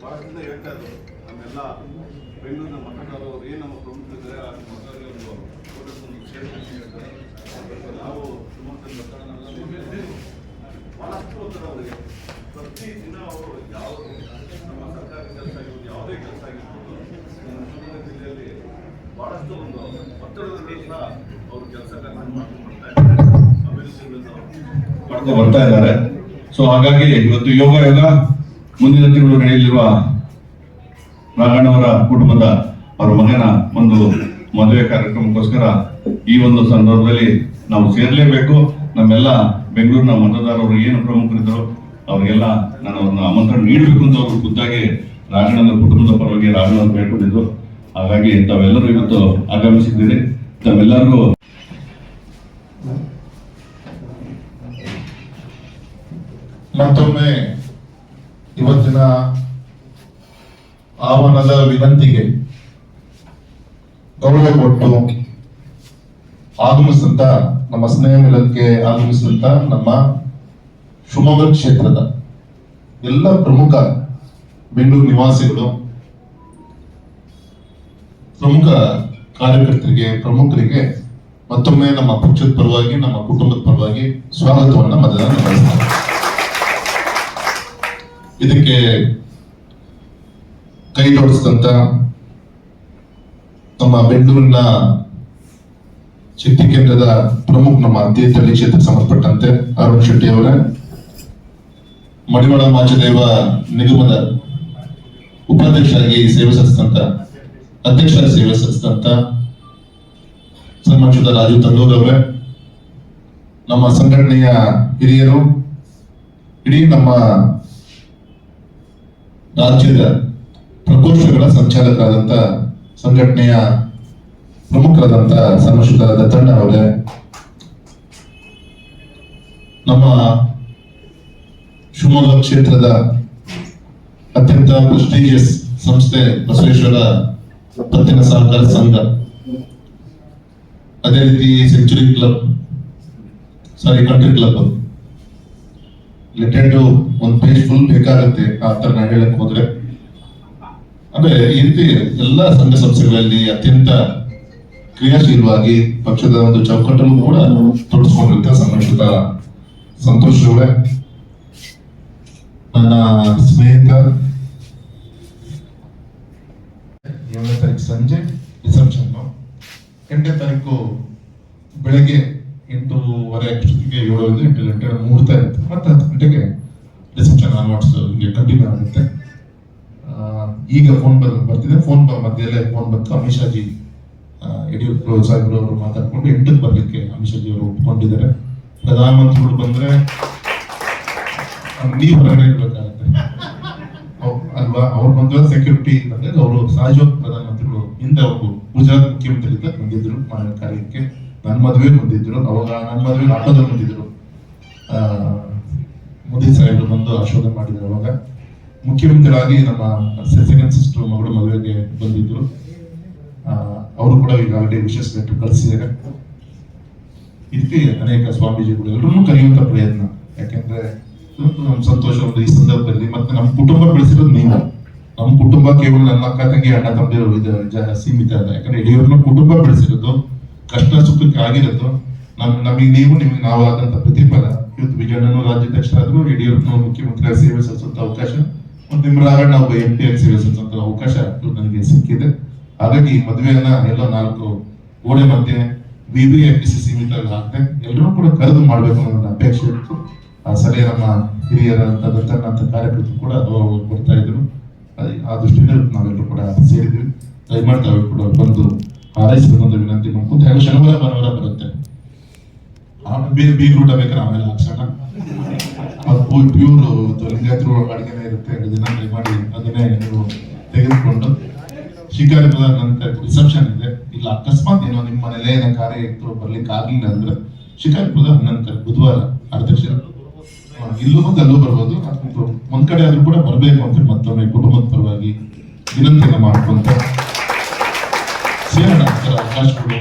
ಭಾಳದಿಂದ ಹೇಳ್ತಾ ಇದ್ರು ನಮ್ಮೆಲ್ಲ ಬೆಂಗಳೂರಿನ ಮತದಾರರು ಏನು ನಮ್ಮ ಪ್ರಮುಖರಿದ್ದಾರೆ ಆ ಮತದಾರರಿಗೆ ಒಂದು ಹೇಳ್ತಾರೆ. ನಾವು ಭಾಳಷ್ಟು ಒತ್ತಡ ಅವರಿಗೆ ಪ್ರತಿ ದಿನ ಅವರು ಯಾವ ನಮ್ಮ ಸರ್ಕಾರಿ ಕೆಲಸ ಆಗಿರ್ಬೋದು ಯಾವುದೇ ಕೆಲಸ ಆಗಿರ್ಬೋದು ನಮ್ಮ ಶಿವಮೊಗ್ಗ ಜಿಲ್ಲೆಯಲ್ಲಿ ಭಾಳಷ್ಟು ಒಂದು ಒತ್ತಡದಲ್ಲಿ ಸಹ ಅವರು ಕೆಲಸ ಮಾಡ್ತಾ ಬರ್ತಾ ಇದ್ದಾರೆ. ಸೊ ಹಾಗಾಗಿ ಇವತ್ತು ಯೋಗ ಮುಂದಿನ ತಿಂಗಳು ನಡೆಯಲಿರುವ ನಾಗಣ್ಣವರ ಕುಟುಂಬದ ಅವರ ಮಗನ ಒಂದು ಮದುವೆ ಕಾರ್ಯಕ್ರಮಕ್ಕೋಸ್ಕರ ಈ ಒಂದು ಸಂದರ್ಭದಲ್ಲಿ ನಾವು ಸೇರಲೇಬೇಕು. ನಮ್ಮೆಲ್ಲ ಬೆಂಗಳೂರಿನ ಮತದಾರರು ಏನು ಪ್ರಮುಖರಿದ್ದರು ಅವರಿಗೆಲ್ಲ ನಾನು ಒಂದು ಆಮಂತ್ರಣ ನೀಡಬೇಕು ಅಂತ ಅವರು ಖುದ್ದಾಗಿ ರಾಘಣ್ಣನ ಕುಟುಂಬದ ಪರವಾಗಿ ರಾಘಣ್ಣವ್ರು ಬೇಡ್ಕೊಂಡಿದ್ರು. ಹಾಗಾಗಿ ತಾವೆಲ್ಲರೂ ಇವತ್ತು ಆಗಮಿಸಿದ್ದೀರಿ. ತಾವೆಲ್ಲರಿಗೂ ಮತ್ತೊಮ್ಮೆ ಇವತ್ತಿನ ಆಹ್ವಾನದ ವಿನಂತಿಗೆ ಗೌರವ ಕೊಟ್ಟು ಆಗಮಿಸಿದಂತ ನಮ್ಮ ಸ್ನೇಹ ಮಿಲನಕ್ಕೆ ಆಗಮಿಸಿದಂತ ನಮ್ಮ ಶಿವಮೊಗ್ಗ ಕ್ಷೇತ್ರದ ಎಲ್ಲ ಪ್ರಮುಖ ಬೆಂಗಳೂರು ನಿವಾಸಿಗಳು, ಪ್ರಮುಖ ಕಾರ್ಯಕರ್ತರಿಗೆ, ಪ್ರಮುಖರಿಗೆ ಮತ್ತೊಮ್ಮೆ ನಮ್ಮ ಪಕ್ಷದ ಪರವಾಗಿ, ನಮ್ಮ ಕುಟುಂಬದ ಪರವಾಗಿ ಸ್ವಾಗತವನ್ನ ಮತದಾನ ನಡೆಸ್ತಾರೆ. ಇದಕ್ಕೆ ಕೈ ಜೋಡಿಸಿದಂತ ನಮ್ಮ ಬೆಂಗಳೂರಿನ ಶಕ್ತಿ ಕೇಂದ್ರದ ಪ್ರಮುಖ, ನಮ್ಮ ತೀರ್ಥಹಳ್ಳಿ ಕ್ಷೇತ್ರಕ್ಕೆ ಸಂಬಂಧಪಟ್ಟಂತೆ ಅರುಣ್ ಶೆಟ್ಟಿ ಅವರೇ, ಮಡಿವಾಳ ಮಾಚದೇವ ನಿಗಮದ ಉಪಾಧ್ಯಕ್ಷರಾಗಿ ಸೇವೆ ಸಲ್ಲಿಸಿದಂತ, ಅಧ್ಯಕ್ಷರಾಗಿ ಸೇವೆ ಸಲ್ಲಿಸಿದಂತ ಸನ್ಮಾನಿಸಿದ ರಾಜು ತಂಡೂರ್ ಅವರೇ, ನಮ್ಮ ಸಂಘಟನೆಯ ಹಿರಿಯರು, ಇಡೀ ನಮ್ಮ ರಾಜ್ಯದ ಪ್ರಕೋಷ್ಠಗಳ ಸಂಚಾಲಕರಾದಂತ, ಸಂಘಟನೆಯ ಪ್ರಮುಖರಾದಂತ ಸನ್ಮಾನಿಸಿದ ದತ್ತಣ್ಣ ಅವರೇ, ನಮ್ಮ ಶಿವಮೊಗ್ಗ ಕ್ಷೇತ್ರದ ಅತ್ಯಂತ ಪ್ರೆಸ್ಟೀಜಿಯಸ್ ಸಂಸ್ಥೆ ಬಸವೇಶ್ವರ ಪತ್ತಿನ ಸಹಕಾರ ಸಂಘ, ಅದೇ ರೀತಿ ಸೆಂಚುರಿ ಕ್ಲಬ್, ಕಂಟ್ರಿ ಕ್ಲಬ್, ಲಿಟೆಡ್ ಒಂದು ಪೇಜ್ ಫುಲ್ ಬೇಕಾಗತ್ತೆ ಆ ತರ ನಾ ಹೇಳಕ್ ಹೋದ್ರೆ. ಅಂದ್ರೆ ಈ ರೀತಿ ಎಲ್ಲ ಸಂಘ ಸಂಸ್ಥೆಗಳಲ್ಲಿ ಅತ್ಯಂತ ಕ್ರಿಯಾಶೀಲವಾಗಿ ಪಕ್ಷದ ಒಂದು ಚೌಕಟ್ಟನ್ನು ಕೂಡ ತೊಡಸ್ಕೊಂಡಿರುತ್ತೆ ಸಂಘಟಿತ ಸಂತೋಷ್ ಅವರೇ, ನನ್ನ ಸ್ನೇಹಿತ. 7ನೇ ತಾರೀಕು ಸಂಜೆ ರಿಸೆಪ್ಷನ್, 8ನೇ ತಾರೀಕು ಬೆಳಗ್ಗೆ 8:30 ಅಷ್ಟೊತ್ತಿಗೆ 7ರಿಂದ 8 ಗಂಟೆ ಮುಹೂರ್ತ ಇರುತ್ತೆ. ಮತ್ತೆ 10 ಗಂಟೆಗೆ ರಿಸೆಪ್ಷನ್ ಆನ್ವರ್ಡ್ಸ್ ಹಿಂಗೆ ಕಂಟಿನ್ಯೂ ಆಗುತ್ತೆ. ಈಗ ಫೋನ್ ಬರ್ತಿದೆ, ಫೋನ್ ಮಧ್ಯೆಲ್ಲೇ ಫೋನ್ ಬಂತು. ಅಮಿತ್ ಶಾಜಿ ಯಡಿಯೂರಪ್ಪ ಸಾಹೇಬ್ರು ಅವರು ಮಾತಾಡ್ಕೊಂಡು 8ಕ್ಕೆ ಬರ್ಲಿಕ್ಕೆ ಅಮಿತ್ ಶಾಜಿ ಅವರು ಒಪ್ಕೊಂಡಿದ್ದಾರೆ. ಪ್ರಧಾನಮಂತ್ರಿಗಳು ಬಂದ್ರೆ ನೀವು ಹೊರಗಡೆ ಇರ್ಬೇಕಾಗತ್ತೆ ಅಲ್ವಾ? ಅವ್ರು ಬಂದ್ರೆ ಸೆಕ್ಯೂರಿಟಿ ಬಂದ್ರೆ ಅವರು ಸಹಜವಾಗಿ ಪ್ರಧಾನಮಂತ್ರಿಗಳು ಹಿಂದೆ ಅವರು ಗುಜರಾತ್ ಮುಖ್ಯಮಂತ್ರಿ ಬಂದಿದ್ರು ಕಾರ್ಯಕ್ಕೆ. ನನ್ನ ಮದುವೆ ಬಂದಿದ್ರು, ಅವಾಗ ನನ್ನ ಮದುವೆ ಹಬ್ಬದಲ್ಲಿ ಬಂದಿದ್ರು. ಮೋದಿ ಸಾಹೇಬ್ರು ಬಂದು ಆಶೀರ್ವಾದ ಮಾಡಿದ್ರು. ಅವಾಗ ಮುಖ್ಯಮಂತ್ರಿಯಾಗಿ ನಮ್ಮ ಸೆಕೆಂಡ್ ಸಿಸ್ಟರ್ ಮಗಳು ಮದುವೆಗೆ ಬಂದಿದ್ರು. ಅವರು ಕೂಡ ಈಗಾಗಲೇ ವಿಶೇಷ ಲೆಟರ್ ಕಳಿಸಿದ್ದಾರೆ. ಇದಕ್ಕೆ ಅನೇಕ ಸ್ವಾಮೀಜಿಗಳು ಎಲ್ಲರೂ ಕರೆಯುವಂತ ಪ್ರಯತ್ನ. ಯಾಕೆಂದ್ರೆ ಸಂತೋಷ ಒಂದು ಈ ಸಂದರ್ಭದಲ್ಲಿ ಮತ್ತೆ ನಮ್ಮ ಕುಟುಂಬ ಬೆಳೆಸಿರೋದು ನೀವು. ನಮ್ಮ ಕುಟುಂಬ ಕೇವಲ ನನ್ನ ಅಕ್ಕ ತಂಗಿ ಅಣ್ಣ ತಮ್ಮಿರೋ ಸೀಮಿತ ಅಲ್ಲ. ಯಾಕಂದ್ರೆ ಯಡಿಯೂರಪ್ಪನ ಕುಟುಂಬ ಬೆಳೆಸಿರೋದು, ಕಷ್ಟ ಸುಖಕ್ಕೆ ಆಗಿರೋದು ನಮಗೆ ನೀವು, ನಿಮಗೆ ನಾವು ಆದಂತ ಪ್ರತಿಫಲ. ಇವತ್ತು ವಿಜಯಣ್ಣನು ರಾಜ್ಯಾಧ್ಯಕ್ಷರಾದ್ರು, ಯಡಿಯೂರಪ್ಪನ ಮುಖ್ಯಮಂತ್ರಿಯಾಗಿ ಸೇವೆ ಸಲ್ಲಿಸುವಂತ ಅವಕಾಶ, ಮತ್ತು ನಿಮ್ಮ ರಾಘಣ್ಣ ಒಬ್ಬ MP ಆಗಿ ಸೇವೆ ಸಲ್ಲಿಸುವಂತ ಅವಕಾಶ ನನಗೆ ಸಿಕ್ಕಿದೆ. ಹಾಗಾಗಿ ಈ ಮದುವೆಯನ್ನ ಎಲ್ಲ 4 ಗೋಡೆ ಮಧ್ಯೆ BBMPC ಸೀಮಿತ ಆಗದೆ ಎಲ್ಲರೂ ಕೂಡ ಕರೆದು ಮಾಡ್ಬೇಕು ಅನ್ನೋ ನನ್ನ ಅಪೇಕ್ಷೆ ಇತ್ತು. ಆ ಸಲಹೆ ನಮ್ಮ ಹಿರಿಯರಂತ ಕಾರ್ಯಕರ್ತರು ಕೂಡ ಬರ್ತಾ ಇದ್ರು. ಆ ದೃಷ್ಟಿಯಿಂದ ನಾವೆಲ್ಲರೂ ಕೂಡ ಸೇರಿದ್ವಿ. ದಯಮಾಡಿ ತಾವು ಕೂಡ ಬಂದು ಹಾರೈಸಬೇಕಂತ ವಿನಂತಿ ಮಾಡ್ಕೊಂಡು, ಹಾಗೂ ಶನಿವಾರ ಭಾನುವಾರ ಬರುತ್ತೆ, ಬೀಗ್ ರೂಟ ಬೇಕಾದ್ರೆ ಆಮೇಲೆ ಹಾಕ್ಸೋಣ. ಪ್ಯೂರ್ ಲಿಂಗಾಯತರು ಅಡಿಗೆನೇ ಇರುತ್ತೆ. 2 ದಿನ ಟ್ರೈ ಮಾಡಿ ಅದನ್ನೇ ನೀವು ತೆಗೆದುಕೊಂಡು ಶಿಕಾರಿಪುರ ನಂತರ ರಿಸೆಪ್ಷನ್ ಇದೆ. ಇಲ್ಲ ಅಕಸ್ಮಾತ್ ಏನೋ ನಿಮ್ಮ ಮನೇಲೆ ಏನೋ ಕಾರ್ಯ ಇತ್ತು ಬರ್ಲಿಕ್ಕೆ ಆಗ್ಲಿಲ್ಲ ಅಂದ್ರೆ ಶಿಕಾರಿಪುರದ ನಂತರ ಬುಧವಾರ ಅಧ್ಯಕ್ಷ ಇಲ್ಲೂ ಬಂದು ಅಲ್ಲೂ ಬರ್ಬೋದು. ಒಂದ್ ಕಡೆ ಆದ್ರೂ ಕೂಡ ಬರ್ಬೇಕು ಅಂತ ಮತ್ತೊಮ್ಮೆ ಕುಟುಂಬದ ಪರವಾಗಿ ವಿನಂತಿಯನ್ನ ಮಾಡ್ಕೊಂತ ಸೇರೋಣ ಅವಕಾಶಗಳು.